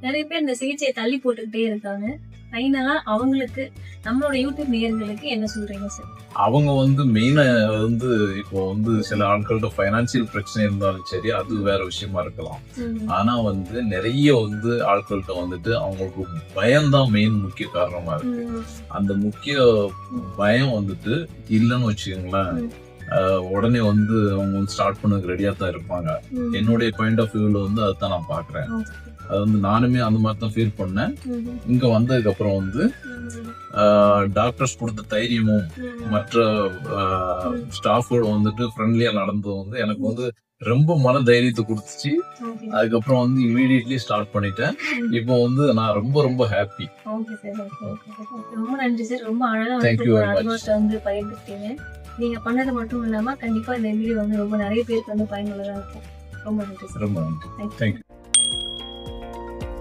நிறைய பேர் இந்த சிகிச்சையை தள்ளி போட்டுக்கிட்டே இருக்காங்க. ஃபைனலா அவங்களுக்கு நம்மளோட யூடியூப் நேயர்களுக்கு என்ன சொல்றீங்க சார்? அவங்க மெயினா இப்போ சில ஆட்கள்ட்ட ஃபைனான்சியல் பிரச்சனை இருந்தாலும் சரி, அது வேற விஷயமா இருக்கலாம். ஆனா நிறைய ஆட்கள்கிட்ட அவங்களுக்கு பயம்தான் மெயின் முக்கிய காரணமா இருக்கு. அந்த முக்கிய பயம் இல்லைன்னு வச்சுக்கோங்களேன், உடனே அவங்க ஸ்டார்ட் பண்ணதுக்கு ரெடியா தான் இருப்பாங்க. என்னுடைய பாயிண்ட் ஆஃப் வியூல அதுதான் நான் பாக்குறேன். அது நானுமே அந்த மாதிரி தான் ஃபீல் பண்ணேன். இங்க வந்ததுக்கு அப்புறம் டாக்டர்ஸ் கொடுத்த தைரியமும் மற்ற ஸ்டாஃபோட ஃப்ரெண்ட்லியா நடந்தது எனக்கு ரொம்ப மன தைரியத்தை கொடுத்துச்சு. அதுக்கப்புறம் இமீடியட்லி ஸ்டார்ட் பண்ணிட்டேன். இப்போ நான் ரொம்ப ரொம்ப ஹாப்பி. ரொம்ப நன்றி சார். ரொம்ப அழகா பகிர்ந்துட்டீங்க. நீங்க பண்ணது மட்டும் இல்லாம கண்டிப்பா இந்த வீடியோ ரொம்ப நிறைய பேருக்கு பயனுள்ளதா இருக்கும். ரொம்ப நன்றி சார். ரொம்ப நன்றி. தேங்க்யூ.